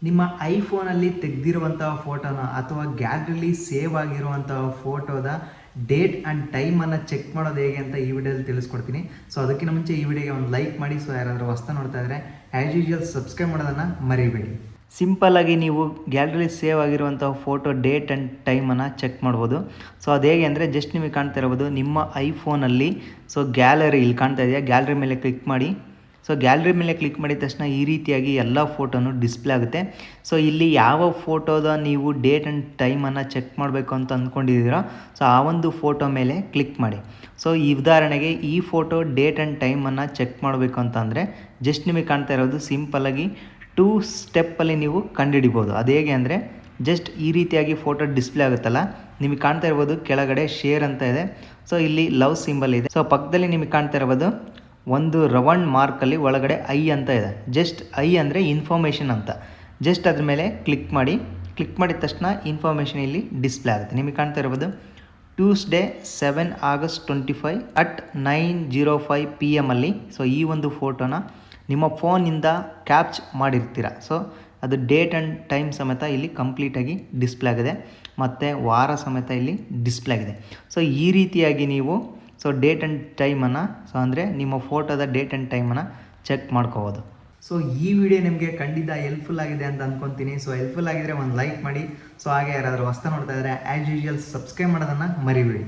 ನಿಮ್ಮ ಐಫೋನಲ್ಲಿ ತೆಗೆದಿರುವಂತಹ ಫೋಟೋನ ಅಥವಾ ಗ್ಯಾಲರಿಲಿ ಸೇವ್ ಆಗಿರುವಂತಹ ಫೋಟೋದ ಡೇಟ್ ಆ್ಯಂಡ್ ಟೈಮನ್ನು ಚೆಕ್ ಮಾಡೋದು ಹೇಗೆ ಅಂತ ಈ ವಿಡಿಯೋದಲ್ಲಿ ತಿಳಿಸ್ಕೊಡ್ತೀನಿ. ಸೊ ಅದಕ್ಕಿಂತ ಮುಂಚೆ ಈ ವಿಡಿಯೋಗೆ ಒಂದು ಲೈಕ್ ಮಾಡಿ. ಸೊ ಯಾರಾದರೂ ಹೊಸ್ತಾ ನೋಡ್ತಾ ಇದ್ದರೆ ಆ್ಯಸ್ ಯೂಶುವಲ್ ಸಬ್ಸ್ಕ್ರೈಬ್ ಮಾಡೋದನ್ನು ಮರಿಬೇಡಿ. ಸಿಂಪಲ್ಲಾಗಿ ನೀವು ಗ್ಯಾಲರಿಲಿ ಸೇವ್ ಆಗಿರುವಂಥ ಫೋಟೋ ಡೇಟ್ ಆ್ಯಂಡ್ ಟೈಮನ್ನು ಚೆಕ್ ಮಾಡ್ಬೋದು. ಸೊ ಅದು ಹೇಗೆ ಅಂದರೆ ಜಸ್ಟ್ ನಿಮಗೆ ಕಾಣ್ತಾ ಇರ್ಬೋದು ನಿಮ್ಮ ಐಫೋನಲ್ಲಿ. ಸೊ ಗ್ಯಾಲರಿ ಇಲ್ಲಿ ಕಾಣ್ತಾ ಇದೆಯಾ, ಗ್ಯಾಲರಿ ಮೇಲೆ ಕ್ಲಿಕ್ ಮಾಡಿ. ಸೊ ಗ್ಯಾಲರಿ ಮೇಲೆ ಕ್ಲಿಕ್ ಮಾಡಿದ ತಕ್ಷಣ ಈ ರೀತಿಯಾಗಿ ಎಲ್ಲ ಫೋಟೋನು ಡಿಸ್ಪ್ಲೇ ಆಗುತ್ತೆ. ಸೊ ಇಲ್ಲಿ ಯಾವ ಫೋಟೋದ ನೀವು ಡೇಟ್ ಆ್ಯಂಡ್ ಟೈಮನ್ನು ಚೆಕ್ ಮಾಡಬೇಕು ಅಂತ ಅಂದ್ಕೊಂಡಿದ್ದೀರೋ ಸೊ ಆ ಒಂದು ಫೋಟೋ ಮೇಲೆ ಕ್ಲಿಕ್ ಮಾಡಿ. ಸೊ ಈ ಉದಾಹರಣೆಗೆ ಈ ಫೋಟೋ ಡೇಟ್ ಆ್ಯಂಡ್ ಟೈಮನ್ನು ಚೆಕ್ ಮಾಡಬೇಕು ಅಂತಂದರೆ ಜಸ್ಟ್ ನಿಮಗೆ ಕಾಣ್ತಾ ಇರೋದು ಸಿಂಪಲ್ಲಾಗಿ 2 ಸ್ಟೆಪ್ಪಲ್ಲಿ ನೀವು ಕಂಡುಹಿಡಿಬೋದು. ಅದು ಹೇಗೆ ಅಂದರೆ ಜಸ್ಟ್ ಈ ರೀತಿಯಾಗಿ ಫೋಟೋ ಡಿಸ್ಪ್ಲೇ ಆಗುತ್ತಲ್ಲ, ನಿಮಗೆ ಕಾಣ್ತಾ ಇರ್ಬೋದು ಕೆಳಗಡೆ ಶೇರ್ ಅಂತ ಇದೆ. ಸೊ ಇಲ್ಲಿ ಲವ್ ಸಿಂಬಲ್ ಇದೆ. ಸೊ ಪಕ್ಕದಲ್ಲಿ ನಿಮಗೆ ಕಾಣ್ತಾ ಇರ್ಬೋದು ಒಂದು ರೌಂಡ್ ಮಾರ್ಕಲ್ಲಿ ಒಳಗಡೆ ಐ ಅಂತ ಇದೆ. ಜಸ್ಟ್ ಐ ಅಂದರೆ ಇನ್ಫಾರ್ಮೇಷನ್ ಅಂತ. ಜಸ್ಟ್ ಅದ್ರ ಮೇಲೆ ಕ್ಲಿಕ್ ಮಾಡಿ. ಕ್ಲಿಕ್ ಮಾಡಿದ ತಕ್ಷಣ ಇನ್ಫಾರ್ಮೇಷನ್ ಇಲ್ಲಿ ಡಿಸ್ಪ್ಲೇ ಆಗುತ್ತೆ. ನಿಮಗೆ ಕಾಣ್ತಾ ಇರ್ಬೋದು ಟ್ಯೂಸ್ಡೇ 7 ಆಗಸ್ಟ್ 25 at 9:05 PM ಅಲ್ಲಿ. ಸೊ ಈ ಒಂದು ಫೋಟೋನ ನಿಮ್ಮ ಫೋನಿಂದ ಕ್ಯಾಪ್ಚ್ ಮಾಡಿರ್ತೀರ. ಸೊ ಅದು ಡೇಟ್ ಆ್ಯಂಡ್ ಟೈಮ್ ಸಮೇತ ಇಲ್ಲಿ ಕಂಪ್ಲೀಟಾಗಿ ಡಿಸ್ಪ್ಲೇ ಆಗಿದೆ ಮತ್ತು ವಾರ ಸಮೇತ ಇಲ್ಲಿ ಡಿಸ್ಪ್ಲೇ ಆಗಿದೆ. ಸೊ ಈ ರೀತಿಯಾಗಿ ನೀವು ಸೊ ಡೇಟ್ ಆ್ಯಂಡ್ ಟೈಮನ್ನು ಸೊ ಅಂದರೆ ನಿಮ್ಮ ಫೋಟೋದ ಡೇಟ್ ಆ್ಯಂಡ್ ಟೈಮನ್ನು ಚೆಕ್ ಮಾಡ್ಕೋಬೋದು. ಸೊ ಈ ವಿಡಿಯೋ ನಿಮಗೆ ಖಂಡಿತ ಹೆಲ್ಪ್ಫುಲ್ ಆಗಿದೆ ಅಂತ ಅಂದ್ಕೊತೀನಿ. ಸೊ ಹೆಲ್ಪ್ಫುಲ್ ಆಗಿದ್ರೆ ಒಂದು ಲೈಕ್ ಮಾಡಿ. ಸೊ ಹಾಗೆ ಯಾರಾದರೂ ಹೊಸ್ತಾ ನೋಡ್ತಾ ಇದ್ದರೆ ಆ್ಯಸ್ ಯೂಶುವಲ್ ಸಬ್ಸ್ಕ್ರೈಬ್ ಮಾಡೋದನ್ನು ಮರಿಬೇಡಿ.